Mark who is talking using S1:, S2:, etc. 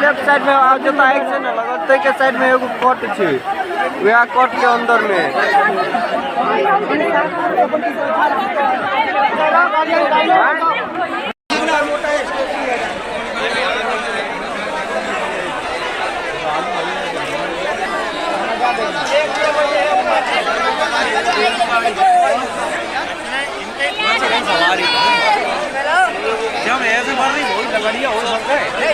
S1: Left side में आज जो ताइक से ना लगते के साइड में एगो कोट छी वह कोट के अंदर में
S2: जब ऐसे बढ़ रही बहुत बढ़िया हो सकता है।